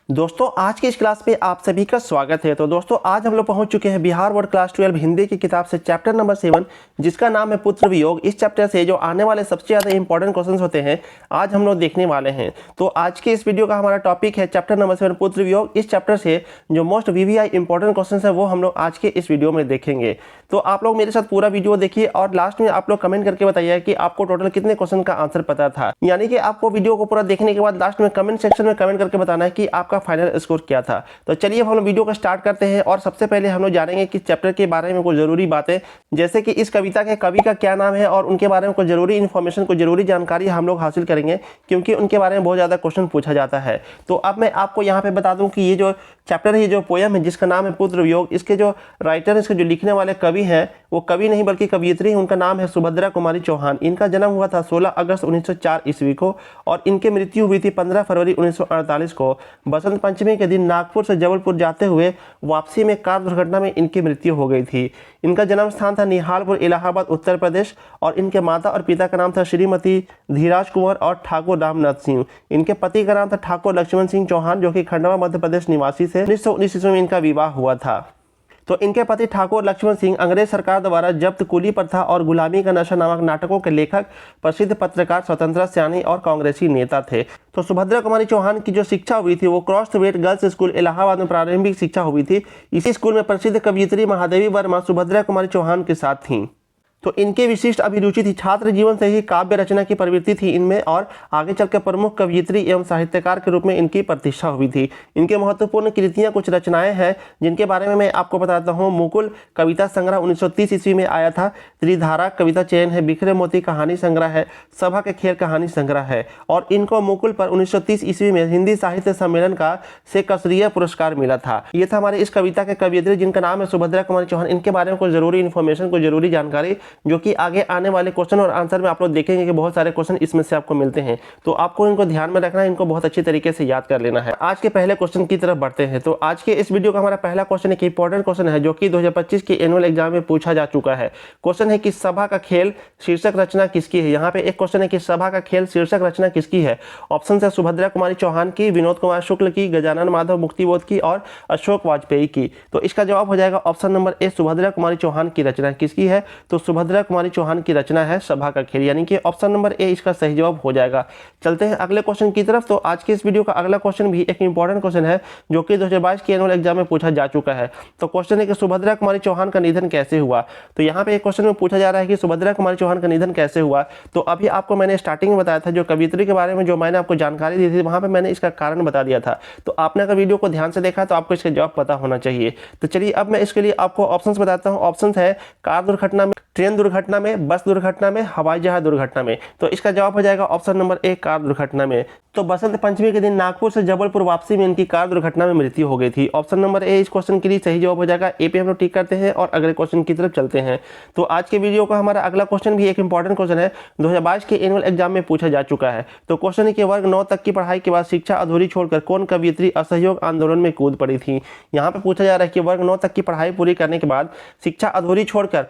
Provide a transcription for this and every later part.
दोस्तों आज की इस क्लास में आप सभी का स्वागत है। तो दोस्तों आज हम लोग पहुंच चुके हैं बिहार बोर्ड क्लास 12 हिंदी की किताब से चैप्टर नंबर 7 जिसका नाम है पुत्र वियोग। इस चैप्टर से जो आने वाले सबसे ज़्यादा इंपॉर्टेंट क्वेश्चंस होते हैं आज हम लोग देखने वाले हैं। तो आज के इस वीडियो का हमारा टॉपिक है चैप्टर नंबर 7 पुत्र वियोग। इस चैप्टर से जो मोस्ट वीवीआई इंपॉर्टेंट क्वेश्चन है वो हम लोग आज के इस वीडियो में देखेंगे। तो आप लोग मेरे साथ पूरा वीडियो देखिए और लास्ट में आप लोग कमेंट करके बताइए कि आपको टोटल कितने क्वेश्चन का आंसर पता था। यानी कि आपको वीडियो को पूरा देखने के बाद लास्ट में कमेंट सेक्शन में कमेंट करके बताना है कि आपका फाइनल स्कोर क्या था। तो चलिए अब हम लोग वीडियो को स्टार्ट करते हैं और सबसे पहले हम लोग जानेंगे कि चैप्टर के बारे में कुछ जरूरी बातें, जैसे कि इस कविता के कवि का क्या नाम है और उनके बारे में कुछ जरूरी इन्फॉर्मेशन, कुछ जरूरी जानकारी हम लोग हासिल करेंगे क्योंकि उनके बारे में बहुत ज़्यादा क्वेश्चन पूछा जाता है। तो अब मैं आपको यहाँ पे बता दूं कि ये जो चैप्टर है, ये जो पोयम है जिसका नाम है पुत्र वियोग, इसके जो राइटर, इसके जो लिखने वाले कवि हैं वो कवि नहीं बल्कि कवयित्री हैं। उनका नाम है सुभद्रा कुमारी चौहान। इनका जन्म हुआ था 16 अगस्त 1904 ईस्वी को और इनकी मृत्यु हुई थी 15 फरवरी 1948 को। बसंत पंचमी के दिन नागपुर से जबलपुर जाते हुए वापसी में कार दुर्घटना में इनकी मृत्यु हो गई थी। इनका जन्म स्थान था निहालपुर, इलाहाबाद, उत्तर प्रदेश और इनके माता और पिता का नाम था श्रीमती धीराज कुंवर और ठाकुर रामनाथ सिंह। इनके पति का नाम था ठाकुर लक्ष्मण सिंह चौहान जो कि खंडवा मध्य प्रदेश निवासी थे। 1919 ईस्वी में इनका विवाह हुआ था। तो इनके पति ठाकुर लक्ष्मण सिंह अंग्रेज सरकार द्वारा जब्त कुली प्रथा और गुलामी का नशा नामक नाटकों के लेखक, प्रसिद्ध पत्रकार, स्वतंत्रता सेनानी और कांग्रेसी नेता थे। तो सुभद्रा कुमारी चौहान की जो शिक्षा हुई थी वो Crosthwaite girls school Allahabad में प्रारंभिक शिक्षा हुई थी। इसी स्कूल में प्रसिद्ध कवयित्री महादेवी वर्मा सुभद्रा कुमारी चौहान के साथ थीं। तो इनके विशिष्ट अभिरुचि थी, छात्र जीवन से ही काव्य रचना की प्रवृत्ति थी इनमें और आगे चलकर प्रमुख कवयित्री एवं साहित्यकार के रूप में इनकी प्रतिष्ठा हुई थी। इनके महत्वपूर्ण कृतियां, कुछ रचनाएं हैं जिनके बारे में मैं आपको बताता हूं। मुकुल कविता संग्रह 1930 ईस्वी में आया था। त्रिधारा कविता चयन है। बिखरे मोती कहानी संग्रह है। सभा के खेल कहानी संग्रह है। और इनको मुकुल पर 1930 ईस्वी में हिंदी साहित्य सम्मेलन का से कसरिया पुरस्कार मिला था। ये था हमारे इस कविता के कवयित्री जिनका नाम है सुभद्रा कुमारी चौहान। इनके बारे में कुछ जरूरी इन्फॉर्मेशन, कुछ जरूरी जानकारी जो कि आगे आने वाले क्वेश्चन और आंसर में आप लोग देखेंगे कि बहुत सारे क्वेश्चन इसमें से आपको मिलते हैं। तो आपको इनको ध्यान में रखना है, इनको बहुत अच्छी तरीके से याद कर लेना है। आज के पहले क्वेश्चन की तरफ बढ़ते हैं। तो आज के इस वीडियो का हमारा पहला क्वेश्चन एक इंपॉर्टेंट क्वेश्चन है जो कि 2025 के एनुअल एग्जाम में पूछा जा चुका है। क्वेश्चन है कि सभा का खेल शीर्षक रचना किसकी है। यहाँ पे एक क्वेश्चन है कि सभा का खेल शीर्षक रचना किसकी है। ऑप्शन है सुभद्रा कुमारी चौहान की, विनोद कुमार शुक्ल की, गजानन माधव मुक्तिबोध की और अशोक वाजपेयी की। तो इसका जवाब हो जाएगा ऑप्शन नंबर ए, सुभद्रा कुमारी चौहान की रचना किसकी है। तो सुभद्रा कुमारी चौहान की रचना है सभा का खेल, यानी कि ऑप्शन नंबर ए इसका सही जवाब हो जाएगा। चलते हैं अगले क्वेश्चन की तरफ। तो आज के इस वीडियो का अगला क्वेश्चन भी एक इंपॉर्टेंट क्वेश्चन है जो कि 2022 के एनुअल एग्जाम में पूछा जा चुका है। तो क्वेश्चन है कि सुभद्रा कुमारी चौहान का निधन कैसे हुआ। तो यहाँ पे एक क्वेश्चन में पूछा जा रहा है कि सुभद्रा कुमारी चौहान का निधन कैसे हुआ। तो अभी आपको मैंने स्टार्टिंग में बताया था, जो कवियत्री के बारे में जो मैंने आपको जानकारी दी थी वहां पर मैंने इसका कारण बता दिया था। तो आपने अगर वीडियो को ध्यान से देखा तो आपको इसका जवाब पता होना चाहिए। तो चलिए अब मैं इसके लिए आपको ऑप्शन बताता हूँ। ऑप्शन है कार दुर्घटना में, ट्रेन दुर्घटना में, बस दुर्घटना में, हवाई जहाज दुर्घटना में। तो इसका जवाब हो जाएगा ऑप्शन नंबर ए, कार दुर्घटना में। तो बसंत पंचमी के दिन नागपुर से जबलपुर वापसी में इनकी कार दुर्घटना में मृत्यु हो गई थी। ऑप्शन नंबर ए इस क्वेश्चन के लिए सही जवाब हो जाएगा। ए पे हम लोग टिक करते हैं और अगले क्वेश्चन की तरफ चलते हैं। तो आज के वीडियो का हमारा अगला क्वेश्चन भी एक इंपॉर्टेंट क्वेश्चन है, 2022 के एनुअल एग्जाम में पूछा जा चुका है। तो क्वेश्चन है कि वर्ग 9 तक की पढ़ाई के बाद शिक्षा अधूरी छोड़कर कौन कवयित्री असहयोग आंदोलन में कूद पड़ी थी। यहाँ पे पूछा जा रहा है कि वर्ग 9 तक की पढ़ाई पूरी करने के बाद शिक्षा अधूरी छोड़कर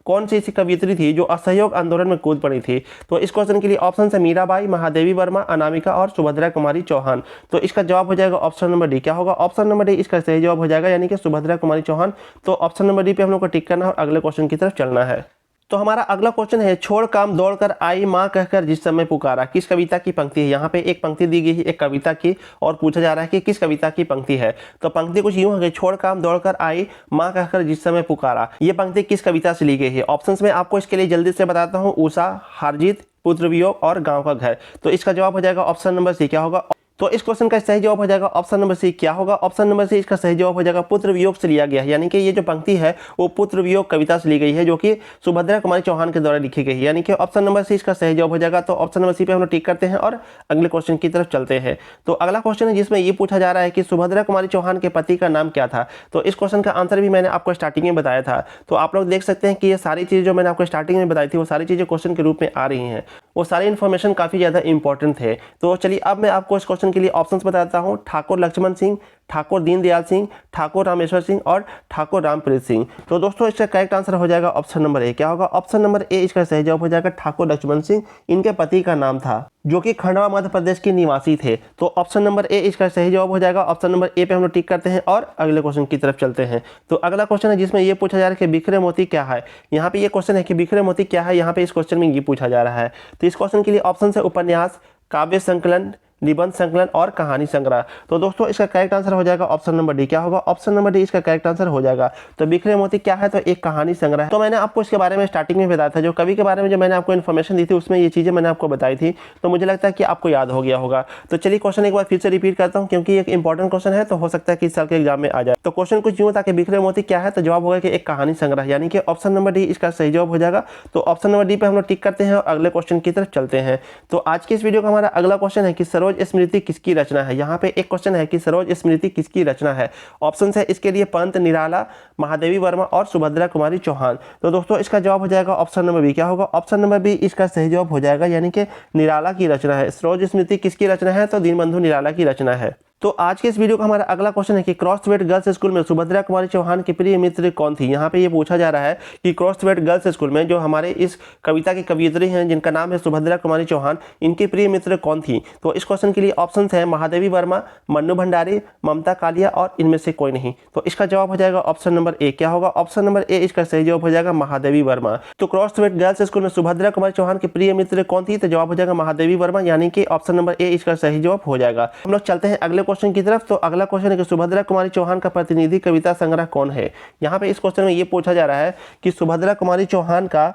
कौन सी ऐसी कवयित्री थी जो असहयोग आंदोलन में कूद पड़ी थी। तो इस क्वेश्चन के लिए ऑप्शन है मीराबाई, महादेवी वर्मा, अनामिका और सुभद्रा कुमारी चौहान। तो इसका जवाब हो जाएगा ऑप्शन नंबर डी। क्या होगा? ऑप्शन नंबर डी इसका सही जवाब हो जाएगा, यानी कि सुभद्रा कुमारी चौहान। तो ऑप्शन नंबर डी पे हम लोग को टिक करना है और अगले क्वेश्चन की तरफ चलना है। तो हमारा अगला क्वेश्चन है, छोड़ काम दौड़कर आई माँ कहकर जिस समय पुकारा, किस कविता की पंक्ति है। यहाँ पे एक पंक्ति दी गई है एक कविता की और पूछा जा रहा है कि किस कविता की पंक्ति है। तो पंक्ति कुछ यूं है, छोड़ काम दौड़कर आई माँ कहकर जिस समय पुकारा। ये पंक्ति किस कविता से ली गई है। ऑप्शंस में आपको इसके लिए जल्दी से बताता हूँ, उषा, हारजीत, पुत्र वियोग और गाँव का घर। तो इसका जवाब हो जाएगा ऑप्शन नंबर सी। क्या होगा? तो इस क्वेश्चन का सही जवाब हो जाएगा ऑप्शन नंबर सी। क्या होगा? ऑप्शन नंबर सी इसका सही जवाब हो जाएगा, पुत्र वियोग से लिया गया है। यानी कि ये जो पंक्ति है वो पुत्र वियोग कविता से ली गई है जो कि सुभद्रा कुमारी चौहान के द्वारा लिखी गई है, यानी कि ऑप्शन नंबर सी इसका सही जवाब हो जाएगा। तो ऑप्शन नंबर सी पे हम लोग टिक करते हैं और अगले क्वेश्चन की तरफ चलते हैं। तो अगला क्वेश्चन है जिसमें ये पूछा जा रहा है कि सुभद्रा कुमारी चौहान के पति का नाम क्या था। तो इस क्वेश्चन का आंसर भी मैंने आपको स्टार्टिंग में बताया था। तो आप लोग देख सकते हैं कि ये सारी चीज़ जो मैंने आपको स्टार्टिंग में बताई थी वो सारी चीज़ें क्वेश्चन के रूप में आ रही हैं। वो सारी इन्फॉर्मेशन काफ़ी ज़्यादा इंपॉर्टेंट थे। तो चलिए अब मैं आपको इस क्वेश्चन के लिए ऑप्शंस बताता हूँ। ठाकुर लक्ष्मण सिंह, ठाकुर दीनदयाल सिंह, ठाकुर रामेश्वर सिंह और ठाकुर रामप्रीत सिंह। तो दोस्तों इसका करेक्ट आंसर हो जाएगा ऑप्शन नंबर ए। क्या होगा? ऑप्शन नंबर ए इसका सही जवाब हो जाएगा। ठाकुर लक्ष्मण सिंह इनके पति का नाम था, जो कि खंडवा मध्य प्रदेश के निवासी थे। तो ऑप्शन नंबर ए इसका सही जवाब हो जाएगा। ऑप्शन नंबर ए पे हम लोग टिक करते हैं और अगले क्वेश्चन की तरफ चलते हैं। तो अगला क्वेश्चन है जिसमें ये पूछा जा रहा है कि बिखरे मोती क्या है। यहाँ पे ये क्वेश्चन है कि बिखरे मोती क्या है, यहाँ पे इस क्वेश्चन में ये पूछा जा रहा है। तो इस क्वेश्चन के लिए ऑप्शन है उपन्यास, काव्य संकलन, निबंध संकलन और कहानी संग्रह। तो दोस्तों इसका करेक्ट आंसर हो जाएगा ऑप्शन नंबर डी। क्या होगा? ऑप्शन नंबर डी इसका करेक्ट आंसर हो जाएगा। तो बिखरे मोती क्या है? तो एक कहानी संग्रह है। तो मैंने आपको इसके बारे में स्टार्टिंग में बताया था, जो कवि के बारे में जो मैंने आपको इन्फॉर्मेशन दी थी उसमें ये चीजें मैंने आपको बताई थी। तो मुझे लगता है कि आपको याद हो गया होगा। तो चलिए क्वेश्चन एक बार फिर से रिपीट करता हूँ, क्योंकि एक इंपॉर्टेंट क्वेश्चन है, तो हो सकता है कि इस साल के एग्जाम में आ जाए। तो क्वेश्चन कुछ यूं था कि बिखरे मोती क्या है, तो जवाब होगा कि एक कहानी संग्रह, यानी कि ऑप्शन नंबर डी इसका सही जवाब हो जाएगा। तो ऑप्शन नंबर डी पे हम लोग टिक करते हैं और अगले क्वेश्चन की तरफ चलते हैं। तो आज की इस वीडियो का हमारा अगला क्वेश्चन है कि सरोज स्मृति किसकी रचना है। यहाँ पे एक क्वेश्चन है कि सरोज स्मृति किसकी रचना है। ऑप्शन है इसके लिए पंत, निराला, महादेवी वर्मा और सुभद्रा कुमारी चौहान। तो दोस्तों इसका जवाब हो जाएगा ऑप्शन नंबर बी। क्या होगा? ऑप्शन नंबर बी इसका सही जवाब हो जाएगा, यानी कि निराला की रचना है। सरोज स्मृति किसकी रचना है? तो दीनबंधु निराला की रचना है। तो आज के इस वीडियो का हमारा अगला क्वेश्चन है कि क्रॉसवेट गर्ल्स स्कूल में सुभद्रा कुमारी चौहान की प्रिय मित्र कौन थी। यहाँ पे ये पूछा जा रहा है कि क्रॉसवेट गर्ल्स स्कूल में जो हमारे इस कविता की कवियत्री हैं जिनका नाम है सुभद्रा कुमारी चौहान, इनकी प्रिय मित्र कौन थी। तो इस क्वेश्चन के लिए ऑप्शन है महादेवी वर्मा, मन्नू भंडारी, ममता कालिया और इनमें से कोई नहीं। तो इसका जवाब हो जाएगा ऑप्शन नंबर ए। क्या होगा? ऑप्शन नंबर ए इसका सही जवाब हो जाएगा महादेवी वर्मा। तो क्रॉसवेट गर्ल्स स्कूल में सुभद्रा कुमारी चौहान की प्रिय मित्र कौन थी, तो जवाब हो जाएगा महादेवी वर्मा, यानी कि ऑप्शन नंबर ए इसका सही जवाब हो जाएगा। हम लोग चलते हैं अगले क्वेश्चन की तरफ। तो अगला क्वेश्चन है कि सुभद्रा कुमारी चौहान का प्रतिनिधि कविता संग्रह कौन है। यहाँ पे इस क्वेश्चन में ये पूछा जा रहा है कि सुभद्रा कुमारी चौहान का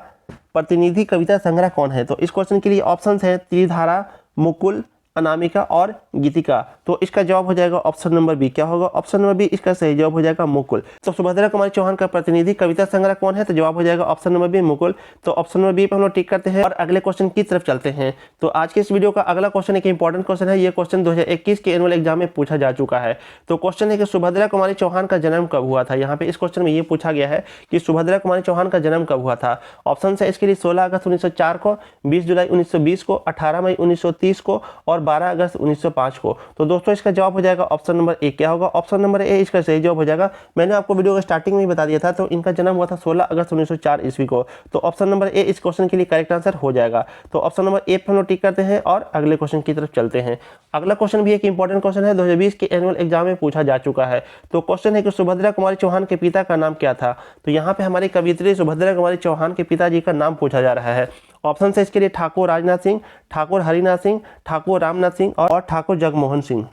प्रतिनिधि कविता संग्रह कौन है। तो इस क्वेश्चन के लिए ऑप्शंस हैं त्रिधारा, मुकुल, अनामिका और गीतिका। तो इसका जवाब हो जाएगा ऑप्शन नंबर बी। क्या होगा? ऑप्शन नंबर बी इसका सही जवाब हो जाएगा मुकुल। तो सुभद्रा कुमारी चौहान का प्रतिनिधि कविता संग्रह कौन है, तो जवाब हो जाएगा ऑप्शन नंबर बी मुकुल। तो ऑप्शन नंबर बी पर हम लोग टिक करते हैं और अगले क्वेश्चन की तरफ चलते हैं। तो आज के इस वीडियो का अगला क्वेश्चन एक इंपॉर्टेंट क्वेश्चन है। ये क्वेश्चन 2021 के एनुअल एग्जाम में पूछा जा चुका है। तो क्वेश्चन है कि सुभद्रा कुमारी चौहान का जन्म कब हुआ था। यहाँ पे इस क्वेश्चन में ये पूछा गया है कि सुभद्रा कुमारी चौहान का जन्म कब हुआ था। ऑप्शन है इसके लिए 16 अगस्त 1904 को, 20 जुलाई 1920 को, 18 मई 1930 को और 12 अगस्त 1905 को। तो दोस्तों इसका जवाब हो जाएगा ऑप्शन नंबर ए। क्या होगा? ऑप्शन नंबर ए इसका सही जवाब हो जाएगा। मैंने आपको वीडियो के स्टार्टिंग में ही बता दिया था। तो इनका जन्म हुआ था 16 अगस्त 1904 ईस्वी को। तो ऑप्शन नंबर ए इस क्वेश्चन के लिए करेक्ट आंसर हो जाएगा। तो ऑप्शन नंबर ए पर हम लोग टिक करते हैं और अगले क्वेश्चन की तरफ चलते हैं। अगला क्वेश्चन भी एक इंपॉर्टेंट क्वेश्चन है, 2020 के एनुअल एग्जाम में पूछा जा चुका है। तो क्वेश्चन है कि सुभद्रा कुमारी चौहान के पिता का नाम क्या था। तो यहाँ पे हमारी कवियत्री सुभद्रा कुमारी चौहान के पिताजी का नाम पूछा जा रहा है। ऑप्शन है इसके लिए ठाकुर राजनाथ सिंह, ठाकुर हरिनाथ सिंह, ठाकुर रामनाथ सिंह और ठाकुर जगमोहन सिंह।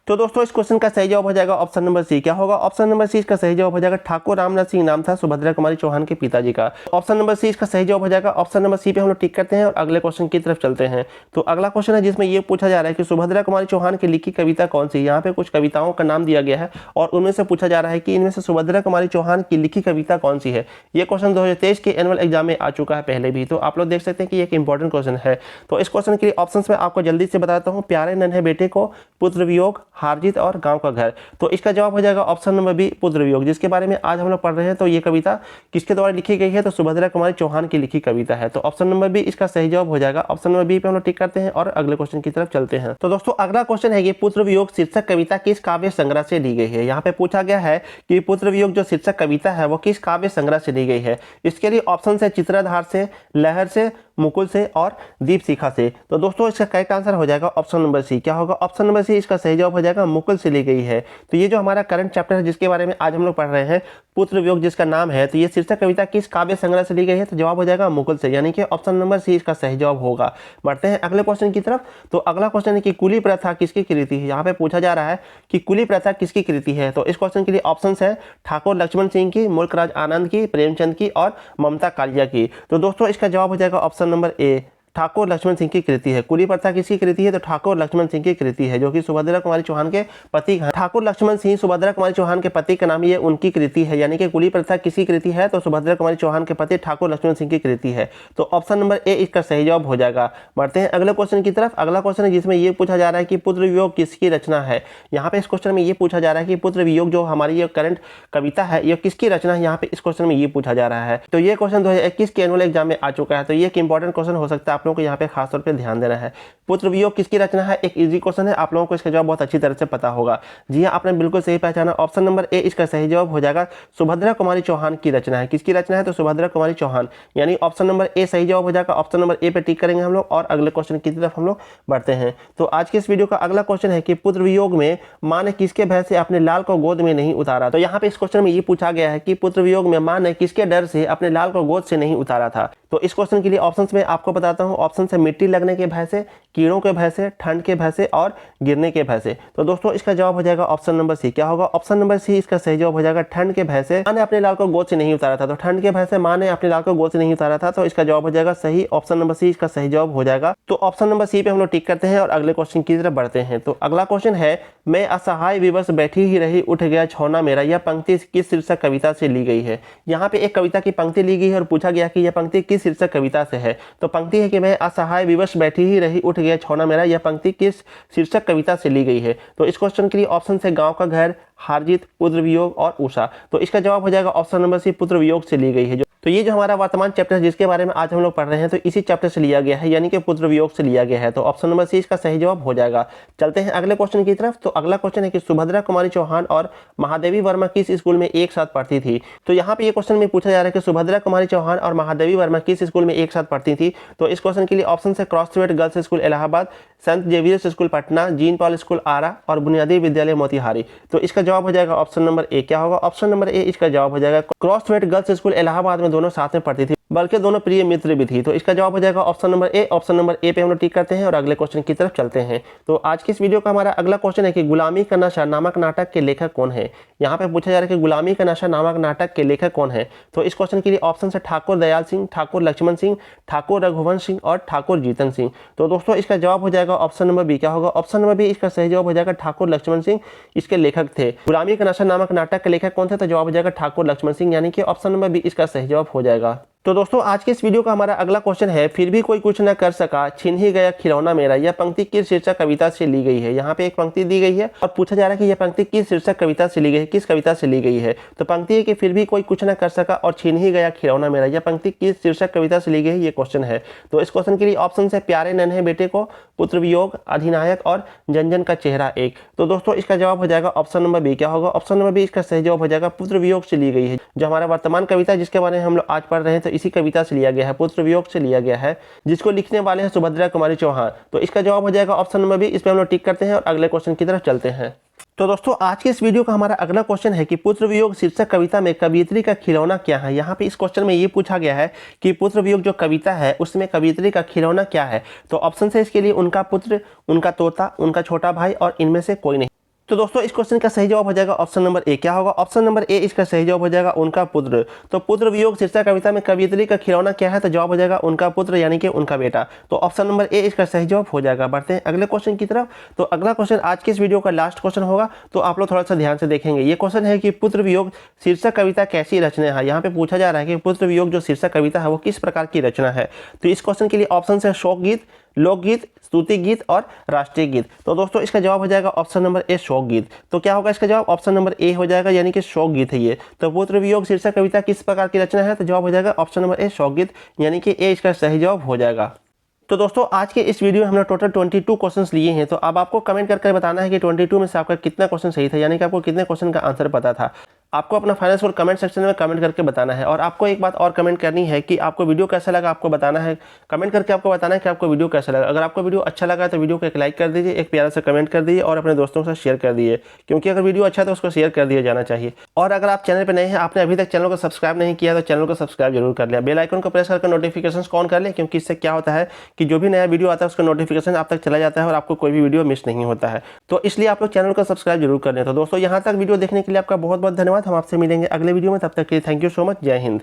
तो दोस्तों इस क्वेश्चन का सही जवाब हो जाएगा ऑप्शन नंबर सी। क्या होगा? ऑप्शन नंबर सी इसका सही जवाब हो जाएगा। ठाकुर रामनाथ सिंह नाम था सुभद्रा कुमारी चौहान के पिताजी का। ऑप्शन नंबर सी इसका सही जवाब हो जाएगा। ऑप्शन नंबर सी पे हम लोग टिक करते हैं और अगले क्वेश्चन की तरफ चलते हैं। तो अगला क्वेश्चन है जिसमें ये पूछा जा रहा है कि सुभद्रा कुमारी चौहान की लिखी कविता कौन सी। यहाँ पे कुछ कविताओं का नाम दिया गया है और उनमें से पूछा जा रहा है कि इनमें से सुभद्रा कुमारी चौहान की लिखी कविता कौन सी है। ये क्वेश्चन 2023 के एनुअल एग्जाम में आ चुका है पहले भी। तो आप लोग देख सकते हैं कि एक इंपॉर्टेंट क्वेश्चन है। तो इस क्वेश्चन के लिए ऑप्शन में आपको जल्दी से बताता हूँ। प्यारे नन्हे बेटे को, पुत्र वियोग, हारजीत और गांव का घर। तो इसका जवाब हो जाएगा ऑप्शन नंबर बी पुत्र वियोग, जिसके बारे में आज हम लोग पढ़ रहे हैं। तो ये कविता किसके द्वारा लिखी गई है, तो सुभद्रा कुमारी चौहान की लिखी कविता है। तो ऑप्शन नंबर बी इसका सही जवाब हो जाएगा। ऑप्शन नंबर बी पे हम लोग टिक करते हैं और अगले क्वेश्चन की तरफ चलते हैं। तो दोस्तों अगला क्वेश्चन है कि पुत्र वियोग शीर्षक कविता किस काव्य संग्रह से ली गई है। यहाँ पे पूछा गया है कि पुत्र वियोग जो शीर्षक कविता है वो किस काव्य संग्रह से ली गई है। इसके लिए ऑप्शन है चित्राधार से, लहर से, मुकुल से और दीपशिखा से। तो दोस्तों इसका करेक्ट आंसर हो जाएगा ऑप्शन नंबर सी। क्या होगा? ऑप्शन नंबर सी इसका सही जवाब हो जाएगा मुकुल से ली गई है। तो ये जो हमारा करंट चैप्टर है जिसके बारे में आज हम लोग पढ़ रहे हैं, पुत्र वियोग जिसका नाम है, तो ये शीर्षक कविता किस काव्य संग्रह से ली गई है, तो जवाब हो जाएगा मुकुल से, यानी कि ऑप्शन नंबर सी इसका सही जवाब होगा। बढ़ते हैं अगले क्वेश्चन की तरफ। तो अगला क्वेश्चन है कि कुली प्रथा किसकी कृति है। यहाँ पे पूछा जा रहा है कि कुली प्रथा किसकी कृति है। तो इस क्वेश्चन के लिए ऑप्शन है ठाकुर लक्ष्मण सिंह की, मुल्कराज आनंद की, प्रेमचंद की और ममता कालिया की। तो दोस्तों इसका जवाब हो जाएगा option number A, Thakur Laxman Singh की कृति है। कुली प्रथा किसकी कृति है, तो ठाकुर लक्ष्मण सिंह की कृति है, जो कि सुभद्रा कुमारी चौहान के पति हैं। ठाकुर लक्ष्मण सिंह सुभद्रा कुमारी चौहान के पति का नाम, ये उनकी कृति है, यानी कि कुली प्रथा किसकी कृति है, तो सुभद्रा कुमारी चौहान के पति ठाकुर लक्ष्मण सिंह की कृति है। तो ऑप्शन नंबर ए इसका सही जवाब हो जाएगा। बढ़ते हैं अगले क्वेश्चन की तरफ। अगला क्वेश्चन है जिसमें ये पूछा जा रहा है कि पुत्र वियोग किसकी रचना है। यहाँ पे इस क्वेश्चन में ये पूछा जा रहा है कि पुत्र वियोग जो हमारी ये करंट कविता है ये किसकी रचना है। यहाँ पे इस क्वेश्चन में ये पूछा जा रहा है। तो ये क्वेश्चन 2021 के एनुअल एग्जाम में आ चुका है। तो ये एक इंपॉर्टेंट क्वेश्चन हो सकता है आप लोगों को यहाँ पे खासतौर पर ध्यान देना है। पुत्र वियोग किसकी रचना है? एक इजी क्वेश्चन है, आप लोगों को इसका जवाब बहुत अच्छी तरह से पता होगा। जी हाँ, आपने बिल्कुल सही पहचाना। ऑप्शन नंबर ए इसका सही जवाब हो जाएगा। सुभद्रा कुमारी चौहान की रचना है। किसकी रचना है? तो सुभद्रा कुमारी चौहान, यानी ऑप्शन नंबर ए सही जवाब हो जाएगा। ऑप्शन नंबर ए पे टिक करेंगे हम लोग और अगले क्वेश्चन की तरफ हम लोग बढ़ते हैं। तो आज के इस वीडियो का अगला क्वेश्चन है कि पुत्र वियोग में मां ने किसके भय से अपने लाल को गोद में नहीं उतारा? तो यहाँ पे इस क्वेश्चन में ये पूछा गया है कि पुत्र वियोग में मां ने किसके डर से अपने लाल को गोद से नहीं उतारा था। तो इस क्वेश्चन के लिए ऑप्शंस में आपको बताता हूँ। ऑप्शन है मिट्टी लगने के भय से, कीड़ों के भय से, ठंड के भय से और गिरने के भय से। तो दोस्तों इसका जवाब हो जाएगा ऑप्शन नंबर सी। क्या होगा? ऑप्शन नंबर सी इसका सही जवाब हो जाएगा। ठंड के भय से मां ने अपने लाल को गोद से नहीं उतारा था। तो ठंड के भय से मां ने अपने लाल को गोद से नहीं उतारा था, तो इसका जवाब हो जाएगा सही। ऑप्शन नंबर सी इसका सही जवाब हो जाएगा। तो ऑप्शन नंबर सी पे हम लोग टिक करते हैं और अगले क्वेश्चन की तरफ बढ़ते हैं। तो अगला क्वेश्चन है, मैं असहाय विवश बैठी ही रही उठ गया छौना मेरा, यह पंक्ति किस शीर्षक कविता से ली गई है? यहाँ पे एक कविता की पंक्ति ली गई है और पूछा गया कि यह पंक्ति किस शीर्षक कविता से है। तो पंक्ति है कि मैं असहाय विवश बैठी ही रही उठ गया छौना मेरा, यह पंक्ति किस शीर्षक कविता से ली गई है? तो इस क्वेश्चन के लिए ऑप्शन है गांव का घर, हारजीत, पुत्र वियोग और उषा। तो इसका जवाब हो जाएगा ऑप्शन नंबर सी, पुत्र वियोग से ली गई है। तो ये जो हमारा वर्तमान चैप्टर है जिसके बारे में आज हम लोग पढ़ रहे हैं, तो इसी चैप्टर से लिया गया है, यानी कि पुत्र वियोग से लिया गया है। तो ऑप्शन नंबर सी इसका सही जवाब हो जाएगा। चलते हैं अगले क्वेश्चन की तरफ। तो अगला क्वेश्चन है कि सुभद्रा कुमारी चौहान और महादेवी वर्मा किस स्कूल में एक साथ पढ़ती थी? तो यहाँ पे ये क्वेश्चन में पूछा जा रहा है कि सुभद्रा कुमारी चौहान और महादेवी वर्मा किस स्कूल में एक साथ पढ़ती थी? तो इस क्वेश्चन के लिए ऑप्शन है Crosthwaite girls school Allahabad, Saint Xavier's school Patna, Jean Paul school Arrah और बुनियादी विद्यालय मोतिहारी। तो इसका जवाब हो जाएगा ऑप्शन नंबर ए। क्या होगा? ऑप्शन नंबर ए इसका जवाब हो जाएगा। क्रॉसवेट गर्ल्स स्कूल इलाहाबाद में दोनों साथ में पढ़ती थी, बल्कि दोनों प्रिय मित्र भी थी। तो इसका जवाब हो जाएगा ऑप्शन नंबर ए। ऑप्शन नंबर ए पे हम लोग टिक करते हैं और अगले क्वेश्चन की तरफ चलते हैं। तो आज की इस वीडियो का हमारा अगला क्वेश्चन है कि गुलामी का नशा नामक नाटक के लेखक कौन है? यहाँ पे पूछा जा रहा है कि गुलामी का नशा नामक नाटक के लेखक कौन है? तो इस क्वेश्चन के लिए ऑप्शन है ठाकुर दयाल सिंह, ठाकुर लक्ष्मण सिंह, ठाकुर रघुवंश सिंह और ठाकुर जीतन सिंह। तो दोस्तों इसका जवाब हो जाएगा ऑप्शन नंबर बी। क्या होगा? ऑप्शन नंबर बी इसका सही जवाब हो जाएगा। ठाकुर लक्ष्मण सिंह इसके लेखक थे। गुलामी का नशा नामक नाटक के लेखक कौन थे? तो जवाब हो जाएगा ठाकुर लक्ष्मण सिंह, यानी कि ऑप्शन नंबर बी इसका सही जवाब हो जाएगा। तो दोस्तों आज के इस वीडियो का हमारा अगला क्वेश्चन है, फिर भी कोई कुछ न कर सका छिन ही गया खिलौना मेरा, यह पंक्ति किस शीर्षक कविता से ली गई है? यहाँ पे एक पंक्ति दी गई है और पूछा जा रहा है कि यह पंक्ति किस शीर्षक कविता से ली गई है, किस कविता से ली गई है? तो पंक्ति है कि फिर भी कोई कुछ न कर सका और छिन ही गया खिलौना मेरा, यह पंक्ति किस शीर्षक कविता से ली गई है? ये क्वेश्चन है। तो इस क्वेश्चन के लिए ऑप्शन है प्यारे नन्हे बेटे को, पुत्र वियोग, अधिनायक और जन का चेहरा एक। तो दोस्तों इसका जवाब हो जाएगा ऑप्शन नंबर बी। क्या होगा? ऑप्शन नंबर बी इसका सही जवाब हो जाएगा। पुत्र वियोग से ली गई है। जो हमारा वर्तमान कविता जिसके बारे में हम लोग आज पढ़ रहे हैं, तो इसी कविता से लिया गया है, पुत्र वियोग से लिया गया है, जिसको लिखने वाले हैं सुभद्रा कुमारी चौहान। तो इसका जवाब हो जाएगा ऑप्शन नंबर बी। इस पे हम लोग टिक करते हैं और अगले क्वेश्चन की तरफ चलते हैं। तो दोस्तों आज के इस वीडियो का हमारा अगला क्वेश्चन है कि पुत्र वियोग शीर्षक कविता में कवियत्री का खिलौना क्या है? यहाँ पे इस क्वेश्चन में ये पूछा गया है कि पुत्र वियोग जो कविता है उसमें कवियत्री का खिलौना क्या है? तो ऑप्शन है इसके लिए उनका पुत्र, उनका तोता, उनका छोटा भाई और इनमें से कोई नहीं। तो दोस्तों इस क्वेश्चन का सही जवाब हो जाएगा ऑप्शन नंबर ए। क्या होगा? ऑप्शन नंबर ए इसका सही जवाब हो जाएगा उनका पुत्र। तो पुत्र वियोग शीर्षक कविता में कवियत्री का खिलौना क्या है? तो जवाब हो जाएगा उनका पुत्र, यानी कि उनका बेटा। तो ऑप्शन नंबर ए इसका सही जवाब हो जाएगा। बढ़ते हैं अगले क्वेश्चन की तरफ। तो अगला क्वेश्चन आज के इस वीडियो का लास्ट क्वेश्चन होगा, तो आप लोग थोड़ा सा ध्यान से देखेंगे। ये क्वेश्चन है कि पुत्र वियोग शीर्षक कविता कैसी रचना है? यहाँ पे पूछा जा रहा है कि पुत्र वियोग जो शीर्षक कविता है वो किस प्रकार की रचना है? तो इस क्वेश्चन के लिए ऑप्शन है शोक गीत, लोकगीत, स्तुति गीत और राष्ट्रीय गीत। तो दोस्तों इसका जवाब हो जाएगा ऑप्शन नंबर ए शोक गीत। तो क्या होगा इसका जवाब? ऑप्शन नंबर ए हो जाएगा, यानी कि शोक गीत है ये। तो पुत्र वियोग शीर्षक कविता किस प्रकार की रचना है? तो जवाब हो जाएगा ऑप्शन नंबर ए शोक गीत, यानी कि ए इसका सही जवाब हो जाएगा। तो दोस्तों आज के इस वीडियो में हमने टोटल 22 क्वेश्चंस लिए हैं। तो अब आपको कमेंट करके बताना है कि 22 में से आपका कितना क्वेश्चन सही था, यानी कि आपको कितने क्वेश्चन का आंसर पता था। आपको अपना फाइनल स्कोर कमेंट सेक्शन में कमेंट करके बताना है। और आपको एक बात और कमेंट करनी है कि आपको वीडियो कैसा लगा, आपको बताना है, कमेंट करके आपको बताना है कि आपको वीडियो कैसा लगा। अगर आपको वीडियो अच्छा लगा तो वीडियो को एक लाइक कर दीजिए, एक प्यारा सा कमेंट कर दीजिए और अपने दोस्तों के साथ शेयर कर दीजिए, क्योंकि अगर वीडियो अच्छा है तो उसको शेयर कर दिया जाना चाहिए। और अगर आप चैनल पर नए हैं, आपने अभी तक चैनल को सब्सक्राइब नहीं किया तो चैनल को सब्सक्राइब जरूर कर लें। बेल आइकन को प्रेस करके नोटिफिकेशन ऑन कर लें, क्योंकि इससे क्या होता है कि जो भी नया वीडियो आता है उसका नोटिफिकेशन आप तक चला जाता है और आपको कोई भी वीडियो मिस नहीं होता है। तो इसलिए आप लोग चैनल को सब्सक्राइब जरूर कर लें। तो दोस्तों यहाँ तक वीडियो देखने के लिए आपका बहुत बहुत धन्यवाद। हम आपसे मिलेंगे अगले वीडियो में, तब तक के लिए थैंक यू सो मच। जय हिंद।